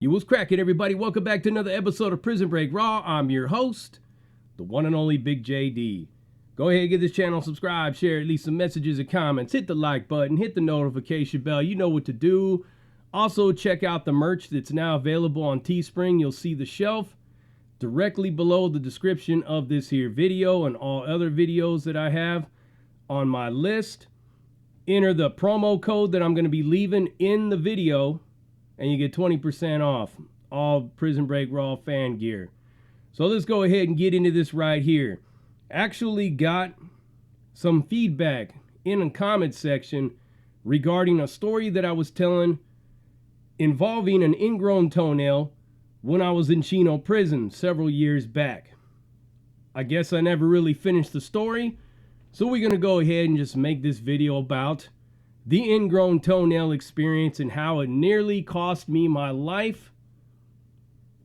You was cracking, everybody. Welcome back to another episode of Prison Break Raw. I'm your host, the one and only Big JD. Go ahead and give this channel a subscribe, share at least some messages and comments. Hit the like button, hit the notification bell. You know what to do. Also, check out the merch that's now available on Teespring. You'll see the shelf directly below the description of this here video and all other videos that I have on my list. Enter the promo code that I'm going to be leaving in the video, and you get 20% off all Prison Break Raw fan gear. So let's go ahead and get into this right here. Actually got some feedback in the comment section regarding a story that I was telling involving an ingrown toenail when I was in Chino prison several years back. I guess I never really finished the story, so we're going to go ahead and just make this video about the ingrown toenail experience and how it nearly cost me my life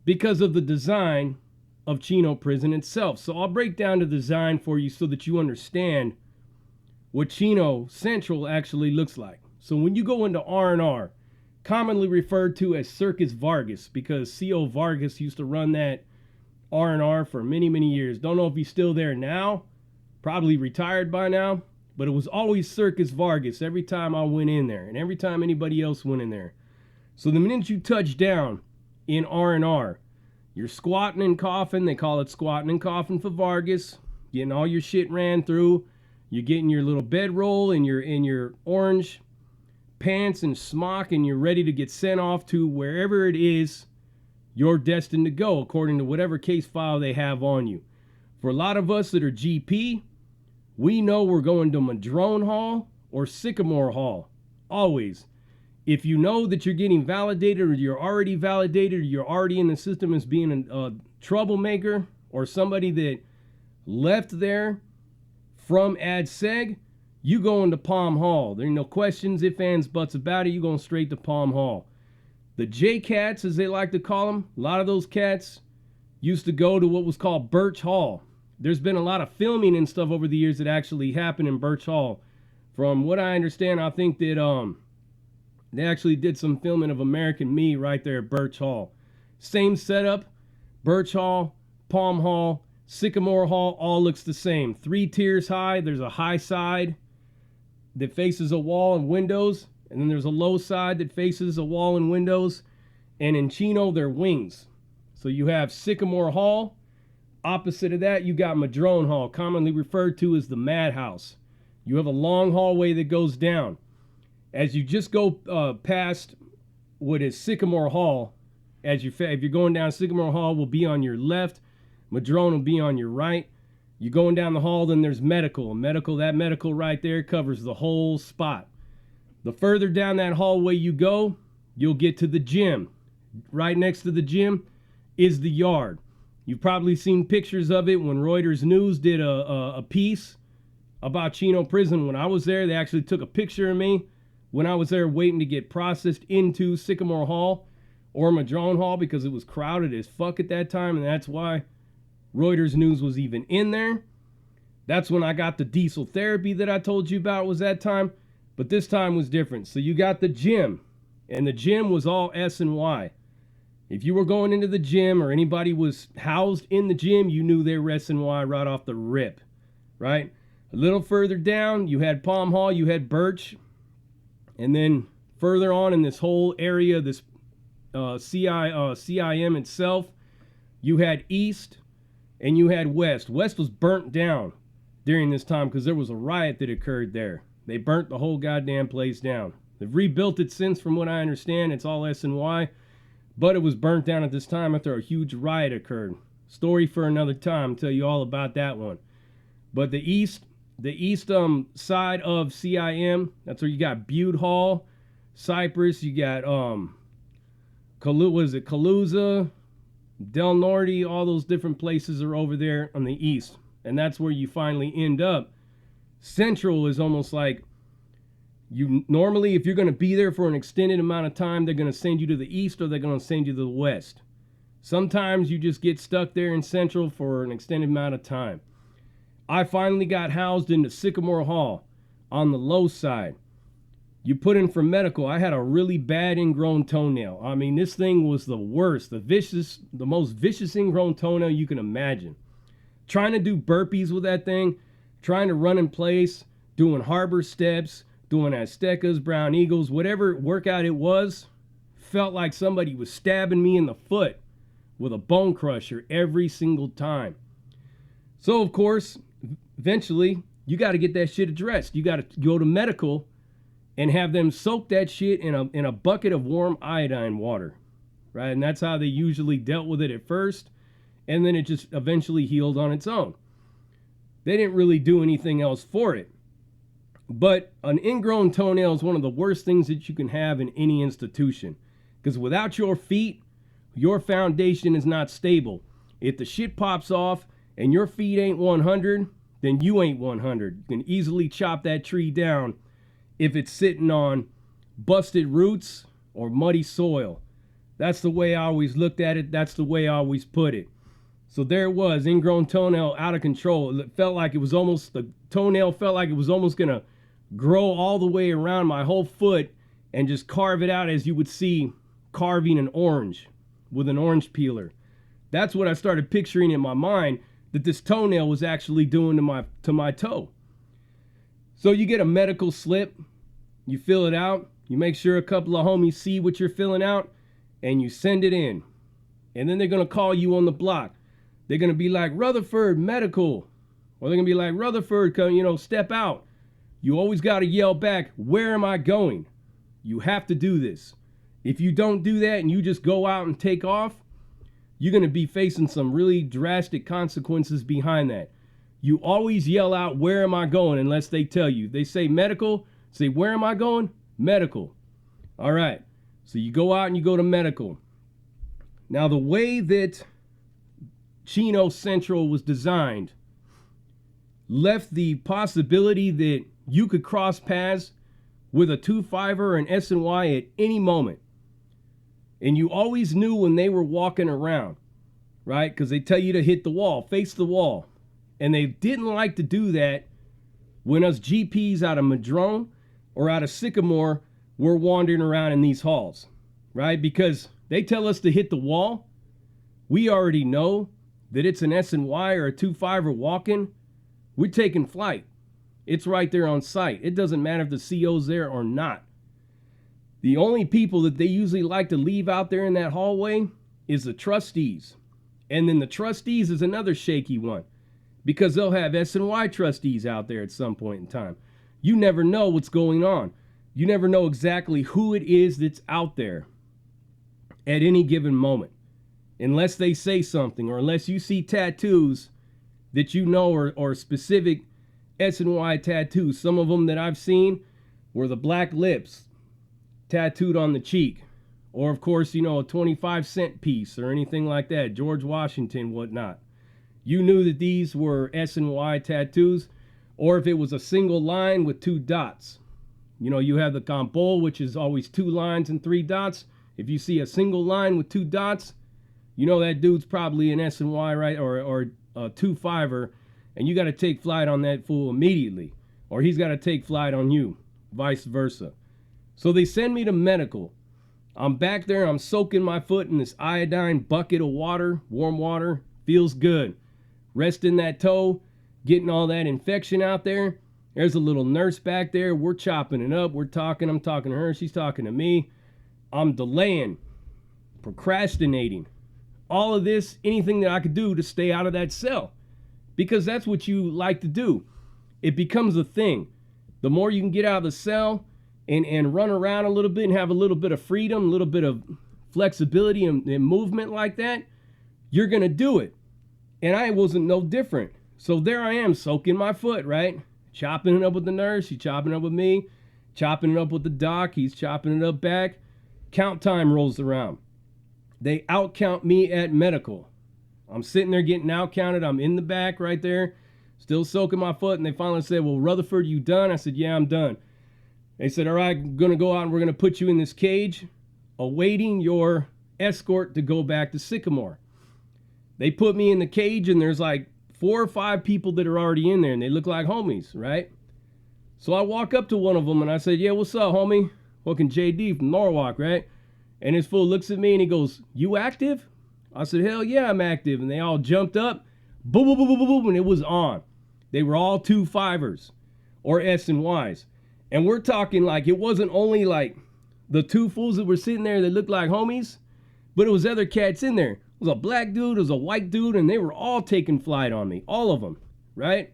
because of the design of Chino prison itself. So I'll break down the design for you so that you understand what Chino Central actually looks like. So when you go into R&R, commonly referred to as Circus Vargas, because C.O. Vargas used to run that R&R for many, many years. Don't know if he's still there now, probably retired by now. But it was always Circus Vargas every time I went in there and every time anybody else went in there. So the minute you touch down in R&R, you're squatting and coughing. They call it squatting and coughing for Vargas. Getting all your shit ran through. You're getting your little bedroll and your orange pants and smock, and you're ready to get sent off to wherever it is you're destined to go according to whatever case file they have on you. For a lot of us that are GP, we know we're going to Madrone Hall or Sycamore Hall, always. If you know that you're getting validated or you're already validated or you're already in the system as being a troublemaker or somebody that left there from AdSeg, you go into Palm Hall. There are no questions, ifs, ands, buts about it. You're going straight to Palm Hall. The J-Cats, as they like to call them, a lot of those cats used to go to what was called Birch Hall. There's been a lot of filming and stuff over the years that actually happened in Birch Hall. From what I understand, I think that they actually did some filming of American Me right there at Birch Hall. Same setup, Birch Hall, Palm Hall, Sycamore Hall, all looks the same. 3 tiers high. There's a high side that faces a wall and windows, and then there's a low side that faces a wall and windows. And in Chino, they're wings. So you have Sycamore Hall. Opposite of that, you got Madrone Hall, commonly referred to as the Madhouse. You have a long hallway that goes down. As you just go past what is Sycamore Hall, if you're going down, Sycamore Hall will be on your left, Madrone will be on your right. You're going down the hall, then there's medical. That medical right there covers the whole spot. The further down that hallway you go, you'll get to the gym. Right next to the gym is the yard. You've probably seen pictures of it when Reuters News did a piece about Chino Prison. When I was there, they actually took a picture of me when I was there waiting to get processed into Sycamore Hall or Madrone Hall because it was crowded as fuck at that time, and that's why Reuters News was even in there. That's when I got the diesel therapy that I told you about was that time, but this time was different. So you got the gym, and the gym was all S and Y. If you were going into the gym or anybody was housed in the gym, you knew they were S&Y right off the rip, right? A little further down, you had Palm Hall, you had Birch, and then further on in this whole area, this CIM itself, you had East and you had West. West was burnt down during this time because there was a riot that occurred there. They burnt the whole goddamn place down. They've rebuilt it since, from what I understand. It's all S&Y. But it was burnt down at this time after a huge riot occurred. Story for another time. I'll tell you all about that one. But the east side of CIM, that's where you got Butte Hall, Cypress. You got Calusa, Del Norte. All those different places are over there on the east, and that's where you finally end up. Central is almost like you normally, if you're going to be there for an extended amount of time, they're going to send you to the east or they're going to send you to the west. Sometimes you just get stuck there in Central for an extended amount of time. I finally got housed into Sycamore Hall on the low side. You put in for medical. I had a really bad ingrown toenail. I mean, this thing was the worst, the most vicious ingrown toenail you can imagine. Trying to do burpees with that thing, trying to run in place, doing harbor steps, doing Aztecas, brown eagles, whatever workout it was, felt like somebody was stabbing me in the foot with a bone crusher every single time. So, of course, eventually, you got to get that shit addressed. You got to go to medical and have them soak that shit in a bucket of warm iodine water, right? And that's how they usually dealt with it at first, and then it just eventually healed on its own. They didn't really do anything else for it. But an ingrown toenail is one of the worst things that you can have in any institution, because without your feet, your foundation is not stable. If the shit pops off and your feet ain't 100, then you ain't 100. You can easily chop that tree down if it's sitting on busted roots or muddy soil. That's the way I always looked at it. That's the way I always put it. So there it was, ingrown toenail, out of control. It felt like it was almost, the toenail felt like it was almost going to grow all the way around my whole foot and just carve it out as you would see carving an orange with an orange peeler. That's what I started picturing in my mind that this toenail was actually doing to my toe. So you get a medical slip, you fill it out, you make sure a couple of homies see what you're filling out, and you send it in. And then they're going to call you on the block. They're going to be like, Rutherford, medical. Or they're going to be like, Rutherford, step out. You always got to yell back, where am I going? You have to do this. If you don't do that and you just go out and take off, you're going to be facing some really drastic consequences behind that. You always yell out, where am I going, unless they tell you. They say medical, say, where am I going? Medical. All right. So you go out and you go to medical. Now, the way that Chino Central was designed left the possibility that you could cross paths with a 2.5 or an S&Y at any moment. And you always knew when they were walking around, right? Because they tell you to hit the wall, face the wall. And they didn't like to do that when us GPs out of Madrone or out of Sycamore were wandering around in these halls, right? Because they tell us to hit the wall. We already know that it's an S&Y or a 2.5 or walking. We're taking flight. It's right there on site. It doesn't matter if the CO's there or not. The only people that they usually like to leave out there in that hallway is the trustees. And then the trustees is another shaky one, because they'll have S&Y trustees out there at some point in time. You never know what's going on. You never know exactly who it is that's out there at any given moment, unless they say something, or unless you see tattoos that you know or specific S&Y tattoos. Some of them that I've seen were the black lips tattooed on the cheek, or of course, a 25-cent piece or anything like that, George Washington, whatnot. You knew that these were S&Y tattoos, or if it was a single line with 2 dots. You have the Campol, which is always 2 lines and 3 dots. If you see a single line with 2 dots, that dude's probably an S&Y, right, or a 2.5er, and you got to take flight on that fool immediately, or he's got to take flight on you, vice versa. So they send me to medical. I'm back there, I'm soaking my foot in this iodine bucket of water, warm water, feels good. Resting that toe, getting all that infection out there. There's a little nurse back there, we're chopping it up, we're talking, I'm talking to her, she's talking to me. I'm delaying, procrastinating. All of this, anything that I could do to stay out of that cell. Because that's what you like to do. It becomes a thing. The more you can get out of the cell and run around a little bit and have a little bit of freedom, a little bit of flexibility and movement like that, you're going to do it. And I wasn't no different. So there I am, soaking my foot, right? Chopping it up with the nurse, she's chopping it up with me, chopping it up with the doc, he's chopping it up back. Count time rolls around. They outcount me at medical. I'm sitting there getting outcounted. I'm in the back right there, still soaking my foot. And they finally said, well, Rutherford, you done? I said, yeah, I'm done. They said, all right, I'm going to go out and we're going to put you in this cage awaiting your escort to go back to Sycamore. They put me in the cage and there's like 4 or 5 people that are already in there and they look like homies, right? So I walk up to one of them and I said, yeah, what's up, homie? Fucking JD from Norwalk, right? And this fool looks at me and he goes, you active? I said, hell yeah, I'm active. And they all jumped up, boom, boom, boom, boom, boom, boom, and it was on. They were all 2.5s or S and Ys. And we're talking like it wasn't only like the two fools that were sitting there that looked like homies, but it was other cats in there. It was a black dude, it was a white dude, and they were all taking flight on me. All of them, right?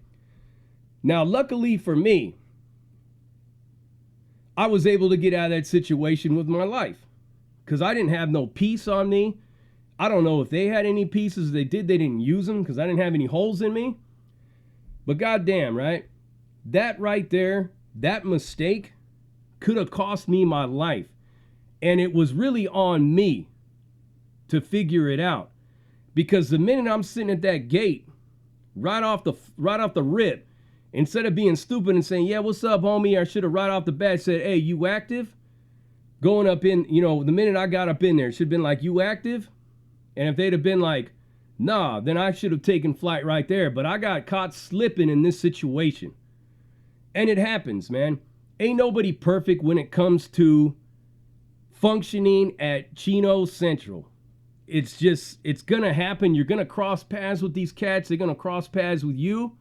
Now, luckily for me, I was able to get out of that situation with my life because I didn't have no piece on me. I don't know if they had any pieces. They did, they didn't use them because I didn't have any holes in me. But goddamn, right? That right there, that mistake could have cost me my life. And it was really on me to figure it out. Because the minute I'm sitting at that gate, right off the rip, instead of being stupid and saying, yeah, what's up, homie? I should have right off the bat said, hey, you active? Going up in, the minute I got up in there, it should have been like, you active? And if they'd have been like, nah, then I should have taken flight right there. But I got caught slipping in this situation. And it happens, man. Ain't nobody perfect when it comes to functioning at Chino Central. It's going to happen. You're going to cross paths with these cats. They're going to cross paths with you.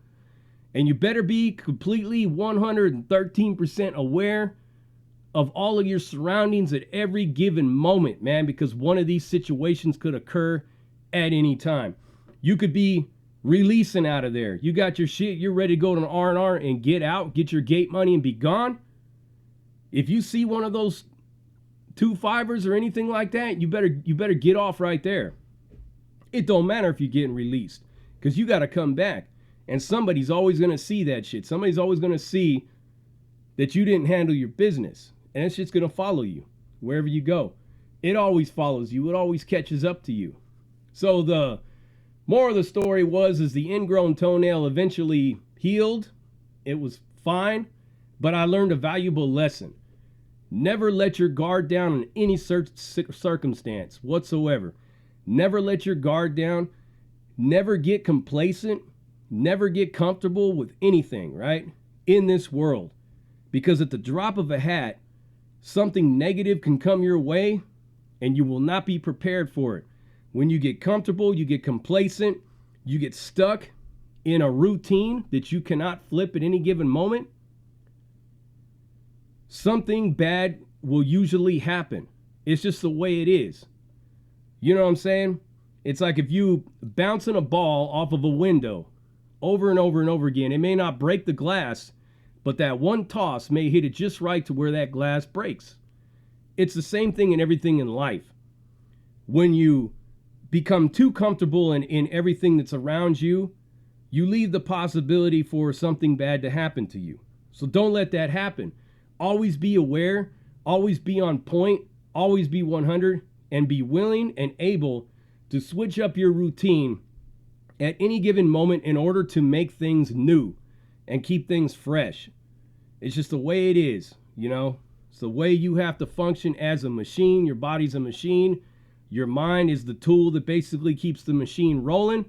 And you better be completely 113% aware of all of your surroundings at every given moment, man, because one of these situations could occur at any time. You could be releasing out of there. You got your shit, you're ready to go to an R&R and get out, get your gate money and be gone. If you see one of those 2.5s or anything like that, you better get off right there. It don't matter if you're getting released because you got to come back. And somebody's always going to see that shit. Somebody's always going to see that you didn't handle your business. And that shit's going to follow you wherever you go. It always follows you. It always catches up to you. So the moral of the story is the ingrown toenail eventually healed. It was fine. But I learned a valuable lesson. Never let your guard down in any circumstance whatsoever. Never let your guard down. Never get complacent. Never get comfortable with anything, right? In this world. Because at the drop of a hat, something negative can come your way and you will not be prepared for it. When you get comfortable, you get complacent, you get stuck in a routine that you cannot flip at any given moment, something bad will usually happen. It's just the way it is. You know what I'm saying? It's like if you bouncing a ball off of a window over and over and over again, it may not break the glass, but that one toss may hit it just right to where that glass breaks. It's the same thing in everything in life. When you become too comfortable in everything that's around you, you leave the possibility for something bad to happen to you. So don't let that happen. Always be aware, always be on point, always be 100, and be willing and able to switch up your routine at any given moment in order to make things new and keep things fresh. It's just the way it is, It's the way you have to function as a machine. Your body's a machine. Your mind is the tool that basically keeps the machine rolling.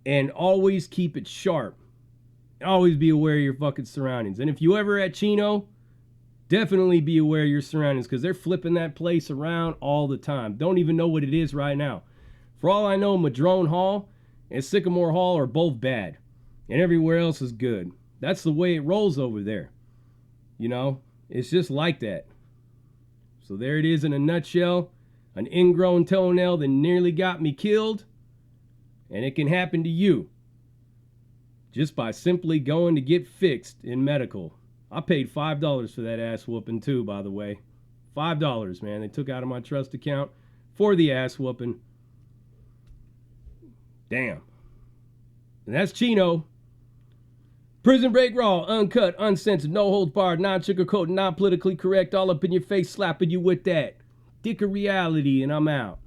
And always keep it sharp. Always be aware of your fucking surroundings. And if you ever at Chino, definitely be aware of your surroundings because they're flipping that place around all the time. Don't even know what it is right now. For all I know, Madrone Hall and Sycamore Hall are both bad. And everywhere else is good. That's the way it rolls over there. It's just like that. So there it is in a nutshell. An ingrown toenail that nearly got me killed. And it can happen to you. Just by simply going to get fixed in medical. I paid $5 for that ass whooping too, by the way. $5, man. They took out of my trust account for the ass whooping. Damn. And that's Chino. Prison Break Raw, uncut, uncensored, no holds barred, non-sugarcoated, non-politically correct, all up in your face, slapping you with that dick of reality, and I'm out.